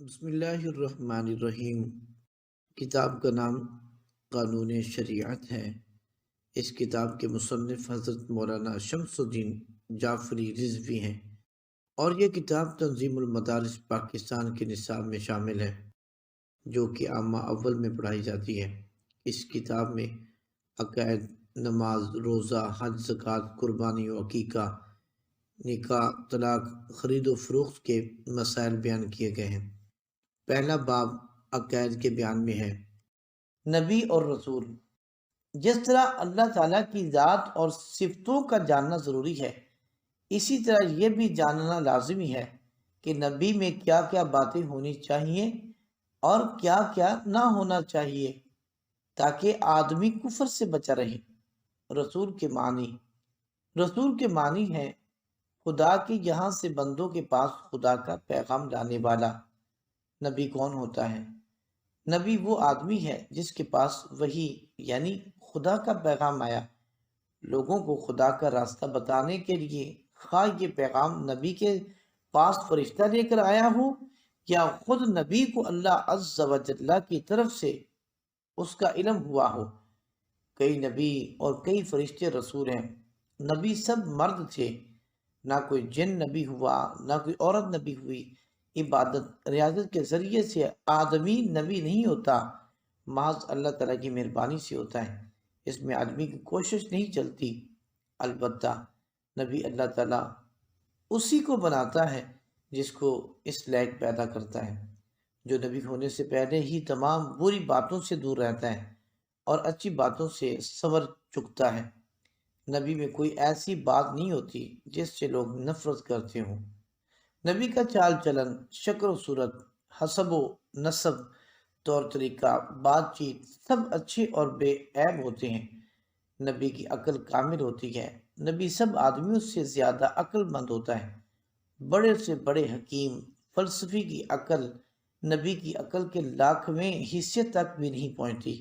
بسم اللہ الرحمن الرحیم۔ کتاب کا نام قانون شریعت ہے۔ اس کتاب کے مصنف حضرت مولانا شمس الدین جعفری رضوی ہیں اور یہ کتاب تنظیم المدارس پاکستان کے نصاب میں شامل ہے جو کہ عامہ اول میں پڑھائی جاتی ہے۔ اس کتاب میں عقائد، نماز، روزہ، حج، زکوٰۃ، قربانی و عقیقہ، نکاح، طلاق، خرید و فروخت کے مسائل بیان کیے گئے ہیں۔ پہلا باب عقائد کے بیان میں ہے۔ نبی اور رسول، جس طرح اللہ تعالیٰ کی ذات اور صفتوں کا جاننا ضروری ہے، اسی طرح یہ بھی جاننا لازمی ہے کہ نبی میں کیا کیا باتیں ہونی چاہیے اور کیا کیا نہ ہونا چاہیے تاکہ آدمی کفر سے بچا رہے۔ رسول کے معنی ہے خدا کے یہاں سے بندوں کے پاس خدا کا پیغام لانے والا۔ نبی کون ہوتا ہے؟ نبی وہ آدمی ہے جس کے پاس وحی یعنی خدا کا پیغام آیا، لوگوں کو خدا کا راستہ بتانے کے لیے، خواہ یہ پیغام نبی کے پاس فرشتہ لے کر آیا ہو یا خود نبی کو اللہ عز و جل کی طرف سے اس کا علم ہوا ہو۔ کئی نبی اور کئی فرشتے رسول ہیں۔ نبی سب مرد تھے، نہ کوئی جن نبی ہوا نہ کوئی عورت نبی ہوئی۔ عبادت ریاضت کے ذریعے سے آدمی نبی نہیں ہوتا، محض اللہ تعالیٰ کی مہربانی سے ہوتا ہے، اس میں آدمی کی کوشش نہیں چلتی۔ البتہ نبی اللہ تعالیٰ اسی کو بناتا ہے جس کو اس لائق پیدا کرتا ہے، جو نبی ہونے سے پہلے ہی تمام بری باتوں سے دور رہتا ہے اور اچھی باتوں سے صبر چکتا ہے۔ نبی میں کوئی ایسی بات نہیں ہوتی جس سے لوگ نفرت کرتے ہوں۔ نبی کا چال چلن، شکل و صورت، حسب و نسب، طور طریقہ، بات چیت سب اچھے اور بے عیب ہوتے ہیں۔ نبی کی عقل کامل ہوتی ہے۔ نبی سب آدمیوں سے زیادہ عقل مند ہوتا ہے۔ بڑے سے بڑے حکیم فلسفی کی عقل نبی کی عقل کے لاکھویں حصے تک بھی نہیں پہنچتی۔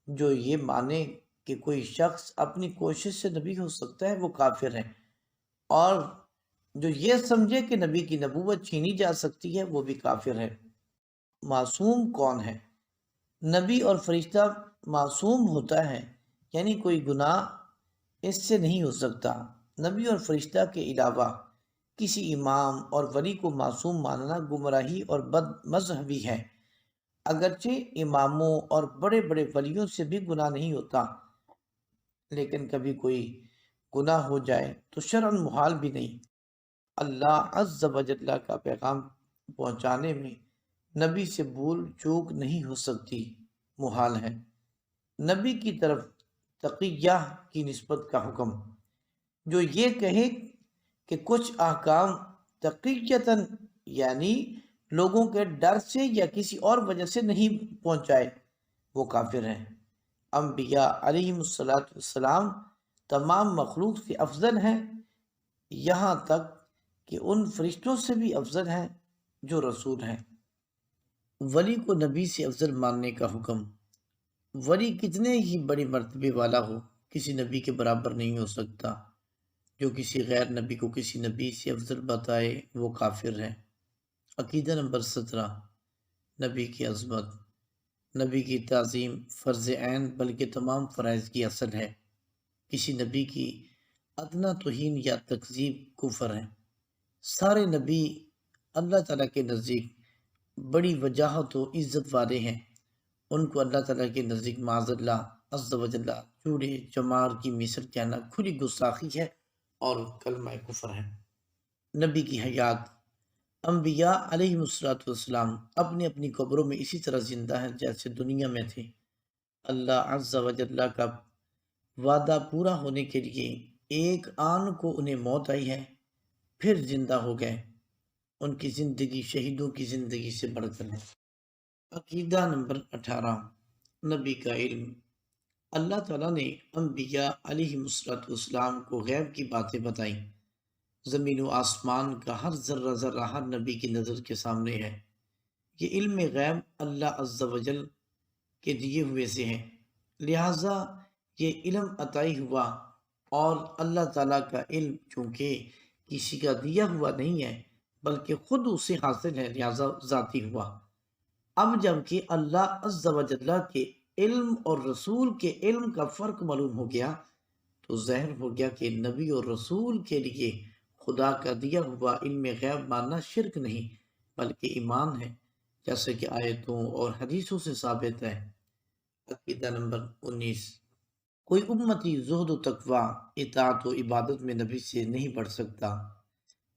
جو یہ مانے کہ کوئی شخص اپنی کوشش سے نبی ہو سکتا ہے وہ کافر ہے، اور جو یہ سمجھے کہ نبی کی نبوت چھینی جا سکتی ہے وہ بھی کافر ہے۔ معصوم کون ہے؟ نبی اور فرشتہ معصوم ہوتا ہے، یعنی کوئی گناہ اس سے نہیں ہو سکتا۔ نبی اور فرشتہ کے علاوہ کسی امام اور ولی کو معصوم ماننا گمراہی اور بد مذہبی ہے۔ اگرچہ اماموں اور بڑے بڑے ولیوں سے بھی گناہ نہیں ہوتا، لیکن کبھی کوئی گناہ ہو جائے تو شرعاً محال بھی نہیں۔ اللہ عز و جل کا پیغام پہنچانے میں نبی سے بھول چوک نہیں ہو سکتی، محال ہے۔ نبی کی طرف تقیہ کی نسبت کا حکم، جو یہ کہے کہ کچھ احکام تقیۃً یعنی لوگوں کے ڈر سے یا کسی اور وجہ سے نہیں پہنچائے، وہ کافر ہے۔ انبیاء علیہم السلام تمام مخلوق سے افضل ہیں، یہاں تک کہ ان فرشتوں سے بھی افضل ہیں جو رسول ہیں۔ ولی کو نبی سے افضل ماننے کا حکم۔ ولی کتنے ہی بڑی مرتبے والا ہو، کسی نبی کے برابر نہیں ہو سکتا۔ جو کسی غیر نبی کو کسی نبی سے افضل بتائے وہ کافر ہے۔ عقیدہ نمبر 17، نبی کی عظمت۔ نبی کی تعظیم فرض عین بلکہ تمام فرائض کی اصل ہے۔ کسی نبی کی ادنیٰ توہین یا تکذیب کفر ہے۔ سارے نبی اللہ تعالیٰ کے نزدیک بڑی وجاہت و عزت والے ہیں۔ ان کو اللہ تعالیٰ کے نزدیک معاذ اللہ عز و جل چوڑے چمار کی مثل کہنا کھلی گستاخی ہے اور کلمہ کفر ہے۔ نبی کی حیات۔ انبیاء علیہم السلام اپنی اپنی قبروں میں اسی طرح زندہ ہیں جیسے دنیا میں تھے۔ اللہ عز و جل کا وعدہ پورا ہونے کے لیے ایک آن کو انہیں موت آئی ہے، پھر زندہ ہو گئے۔ ان کی زندگی شہیدوں کی زندگی سے بڑھ کر ہے۔ عقیدہ نمبر 18، نبی کا علم۔ اللہ تعالیٰ نے انبیاء علیہم السلام کو غیب کی باتیں بتائیں۔ زمین و آسمان کا ہر ذرہ ذرہ ہر نبی کی نظر کے سامنے ہے۔ یہ علم غیب اللہ عز و جل کے دیے ہوئے سے ہے، لہٰذا یہ علم عطائی ہوا، اور اللہ تعالیٰ کا علم چونکہ کسی کا دیا ہوا نہیں ہے، بلکہ خود اسے حاصل ہے، لہذا ذاتی ہوا۔ اب جبکہ اللہ عز و جل کے علم اور رسول کے علم کا فرق معلوم ہو گیا، تو ظاہر ہو گیا کہ نبی اور رسول کے لیے خدا کا دیا ہوا علم غیب ماننا شرک نہیں بلکہ ایمان ہے، جیسے کہ آیتوں اور حدیثوں سے ثابت ہے۔ عقیدہ نمبر 19، کوئی امتی زہد و تقوی، اطاعت و عبادت میں نبی سے نہیں بڑھ سکتا۔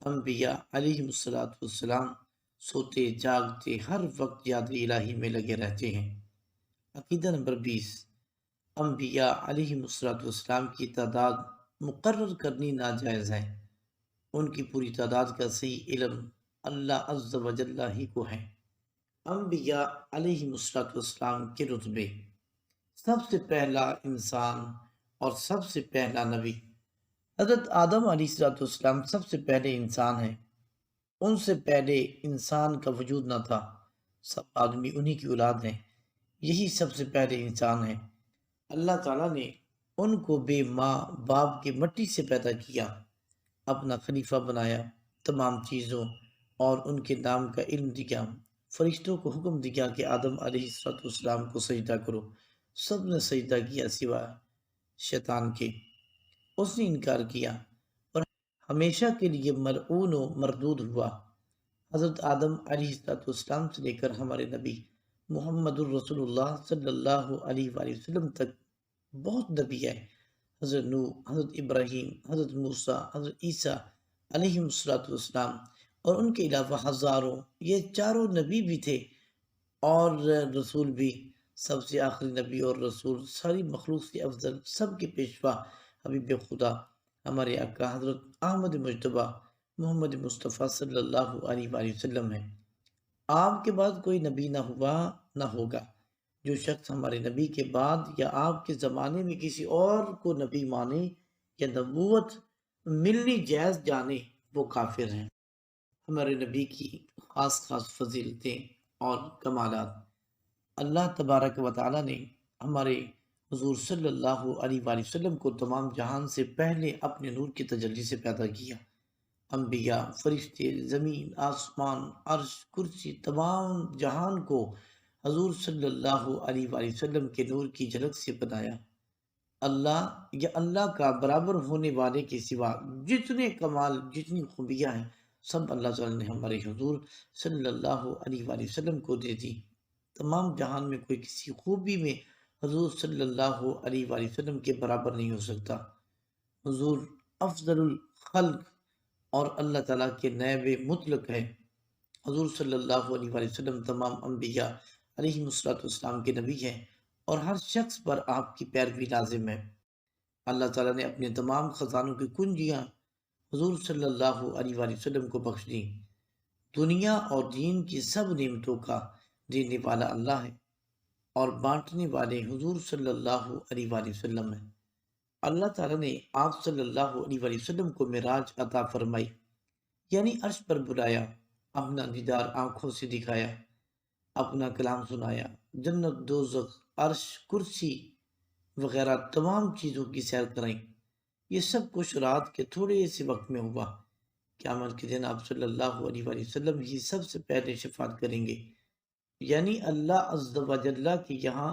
انبیاء علیہم السلام سوتے جاگتے ہر وقت یاد الہی میں لگے رہتے ہیں۔ عقیدہ نمبر 20، انبیاء علیہم السلام کی تعداد مقرر کرنی ناجائز ہے، ان کی پوری تعداد کا صحیح علم اللہ عز و جل ہی کو ہے۔ انبیاء علیہم السلام کے رتبے، سب سے پہلا انسان اور سب سے پہلا نبی۔ حضرت آدم علیہ السلام سب سے پہلے انسان ہیں، ان سے پہلے انسان کا وجود نہ تھا، سب آدمی انہی کی اولاد ہیں، یہی سب سے پہلے انسان ہیں۔ اللہ تعالیٰ نے ان کو بے ماں باپ کے مٹی سے پیدا کیا، اپنا خلیفہ بنایا، تمام چیزوں اور ان کے نام کا علم دیا، فرشتوں کو حکم دیا کہ آدم علیہ السلام کو سجدہ کرو، سب نے سجدہ کیا سوائے شیطان کے، اس نے انکار کیا اور ہمیشہ کے لیے ملعون و مردود ہوا۔ حضرت آدم علیہ السلام سے لے کر ہمارے نبی محمد الرسول اللہ صلی اللہ علیہ وآلہ وسلم تک بہت نبی ہے، حضرت نوح، حضرت ابراہیم، حضرت موسیٰ، حضرت عیسیٰ علیہ السلام اور ان کے علاوہ ہزاروں، یہ چاروں نبی بھی تھے اور رسول بھی۔ سب سے آخری نبی اور رسول، ساری مخلوق سے افضل، سب کے پیشوا، حبیب خدا ہمارے آقا حضرت احمد مجتبیٰ محمد مصطفیٰ صلی اللہ علیہ وآلہ وسلم ہے۔ آپ کے بعد کوئی نبی نہ ہوا نہ ہوگا۔ جو شخص ہمارے نبی کے بعد یا آپ کے زمانے میں کسی اور کو نبی مانے یا نبوت ملنی جائز جانے، وہ کافر ہیں۔ ہمارے نبی کی خاص خاص فضیلتیں اور کمالات، اللہ تبارک و تعالیٰ نے ہمارے حضور صلی اللہ علیہ وآلہ وسلم کو تمام جہان سے پہلے اپنے نور کی تجلی سے پیدا کیا۔ انبیاء، فرشتے، زمین، آسمان، عرش، کرسی، تمام جہان کو حضور صلی اللہ علیہ وآلہ وسلم کے نور کی جھلک سے بنایا۔ اللہ یا اللہ کا برابر ہونے والے کے سوا جتنے کمال، جتنی خوبیاں ہیں، سب اللہ تعالیٰ نے ہمارے حضور صلی اللہ علیہ وآلہ وسلم کو دے دی۔ تمام جہان میں کوئی کسی خوبی میں حضور صلی اللہ علیہ وآلہ وسلم کے برابر نہیں ہو سکتا۔ حضور افضل الخلق اور اللہ تعالیٰ کے نائب مطلق ہے۔ حضور صلی اللہ علیہ وآلہ وسلم تمام انبیاء علیہ السلام کے نبی ہیں اور ہر شخص پر آپ کی پیروی لازم ہے۔ اللہ تعالیٰ نے اپنے تمام خزانوں کی کنجیاں حضور صلی اللہ علیہ وآلہ وسلم کو بخش دیں۔ دنیا اور دین کی سب نعمتوں کا دینے والا اللہ ہے اور بانٹنے والے حضور صلی اللہ علیہ وآلہ وسلم ہیں۔ اللہ تعالیٰ نے آپ صلی اللہ علیہ وآلہ وسلم کو معراج عطا فرمائی، یعنی عرش پر بلایا، اپنا دیدار آنکھوں سے دکھایا، اپنا کلام سنایا، جنت، دوزخ، عرش، کرسی وغیرہ تمام چیزوں کی سیر کرائیں۔ یہ سب کچھ رات کے تھوڑے سے وقت میں ہوا۔ قیامت کے دن آپ صلی اللہ علیہ وآلہ وسلم ہی سب سے پہلے شفاعت کریں گے، یعنی اللہ عز و جل کے یہاں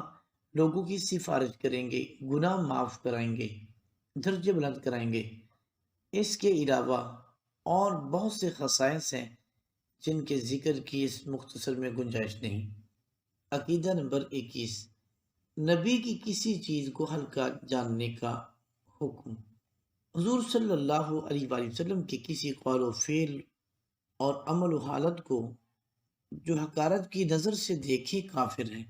لوگوں کی سفارش کریں گے، گناہ معاف کرائیں گے، درجے بلند کرائیں گے۔ اس کے علاوہ اور بہت سے خصائص ہیں جن کے ذکر کی اس مختصر میں گنجائش نہیں۔ عقیدہ نمبر 21، نبی کی کسی چیز کو ہلکا جاننے کا حکم۔ حضور صلی اللہ علیہ وآلہ وسلم کے کسی قول و فعل اور عمل و حالت کو جو حقارت کی نظر سے دیکھے کافر ہے۔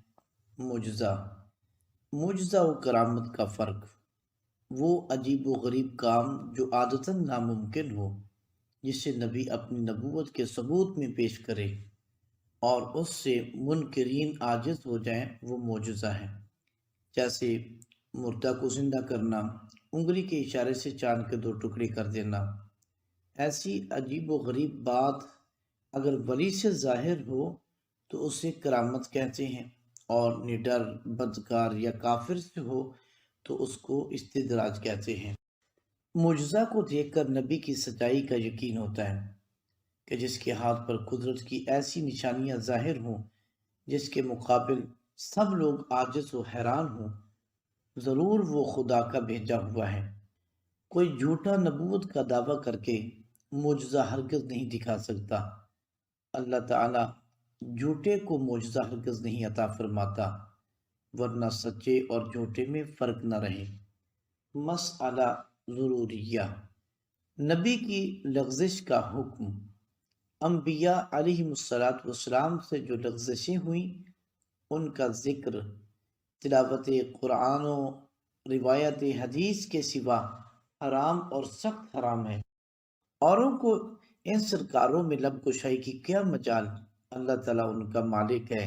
معجزہ و کرامت کا فرق، وہ عجیب و غریب کام جو عادتاً ناممکن ہو، جسے نبی اپنی نبوت کے ثبوت میں پیش کرے اور اس سے منکرین عاجز ہو جائیں، وہ معجزہ ہے۔ جیسے مردہ کو زندہ کرنا، انگلی کے اشارے سے چاند کے 2 ٹکڑے کر دینا۔ ایسی عجیب و غریب بات اگر ولی سے ظاہر ہو تو اسے کرامت کہتے ہیں، اور نڈر، بدکار یا کافر سے ہو تو اس کو استدراج کہتے ہیں۔ معجزہ کو دیکھ کر نبی کی سچائی کا یقین ہوتا ہے، کہ جس کے ہاتھ پر قدرت کی ایسی نشانیاں ظاہر ہوں جس کے مقابل سب لوگ عاجز و حیران ہوں، ضرور وہ خدا کا بھیجا ہوا ہے۔ کوئی جھوٹا نبوت کا دعویٰ کر کے معجزہ ہرگز نہیں دکھا سکتا۔ اللہ تعالیٰ جھوٹے کو معجزہ ہرگز نہیں عطا فرماتا، ورنہ سچے اور جھوٹے میں فرق نہ رہے۔ مسئلہ ضروریہ، نبی کی لغزش کا حکم۔ انبیاء علیہم السلام سے جو لغزشیں ہوئیں ان کا ذکر تلاوت قرآن و روایت حدیث کے سوا حرام اور سخت حرام ہے۔ اوروں کو ان سرکاروں میں لب کشائی کی کیا مجال؟ اللہ تعالیٰ ان کا مالک ہے،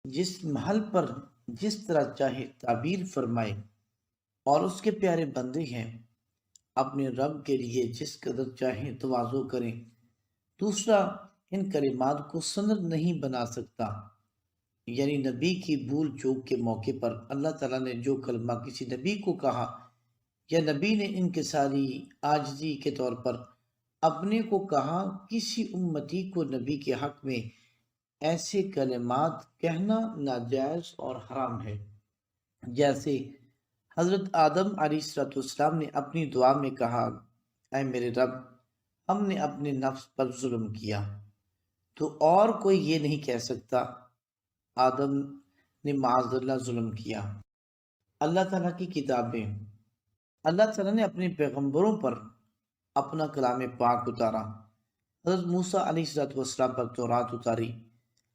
جس محل پر جس طرح چاہے تعبیر فرمائے، اور اس کے پیارے بندے ہیں، اپنے رب کے لیے جس قدر چاہیں تواضع کریں۔ دوسرا ان کلمات کو سند نہیں بنا سکتا، یعنی نبی کی بھول چوک کے موقع پر اللہ تعالیٰ نے جو کلمہ کسی نبی کو کہا یا نبی نے انکساری عاجزی کے طور پر اپنے کو کہا، کسی امتی کو نبی کے حق میں ایسے کلمات کہنا ناجائز اور حرام ہے۔ جیسے حضرت آدم علیہ السلام نے اپنی دعا میں کہا، اے میرے رب، ہم نے اپنے نفس پر ظلم کیا، تو اور کوئی یہ نہیں کہہ سکتا آدم نے معاذ اللہ ظلم کیا۔ اللہ تعالیٰ کی کتابیں، اللہ تعالیٰ نے اپنے پیغمبروں پر اپنا کلام پاک اتارا۔ حضرت موسیٰ علیہ السلام پر تورات اتاری،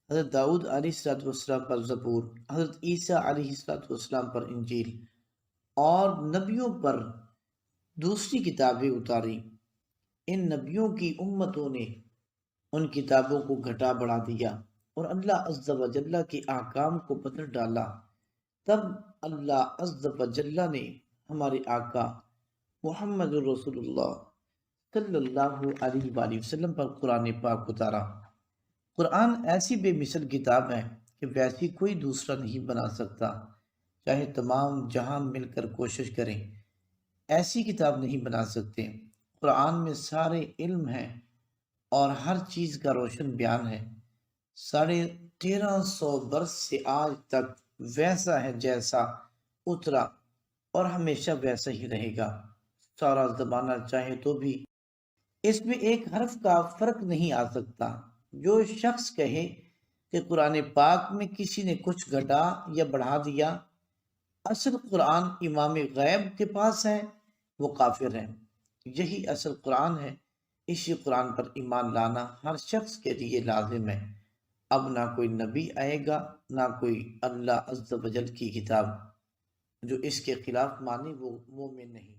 حضرت داؤد علیہ السلام پر زبور، حضرت عیسیٰ علیہ السلام پر انجیل، اور نبیوں پر دوسری کتابیں اتاری۔ ان نبیوں کی امتوں نے ان کتابوں کو گھٹا بڑھا دیا اور اللہ عز و جل کے احکام کو بدل ڈالا۔ تب اللہ عز و جل نے ہمارے آقا محمد رسول اللہ صلی اللہ علیہ وآلہ وسلم پر قرآن پاک اتارا۔ قرآن ایسی بے مثل کتاب ہے کہ ویسی کوئی دوسرا نہیں بنا سکتا، چاہے تمام جہاں مل کر کوشش کریں، ایسی کتاب نہیں بنا سکتے۔ قرآن میں سارے علم ہیں اور ہر چیز کا روشن بیان ہے۔ 1350 برس سے آج تک ویسا ہے جیسا اترا، اور ہمیشہ ویسا ہی رہے گا۔ سارا زمانہ چاہے تو بھی اس میں ایک حرف کا فرق نہیں آ سکتا۔ جو شخص کہے کہ قرآن پاک میں کسی نے کچھ گھٹا یا بڑھا دیا، اصل قرآن امام غیب کے پاس ہے، وہ کافر ہے۔ یہی اصل قرآن ہے، اسی قرآن پر ایمان لانا ہر شخص کے لیے لازم ہے۔ اب نہ کوئی نبی آئے گا، نہ کوئی اللہ عز و جل کی کتاب۔ جو اس کے خلاف مانے وہ مومن نہیں۔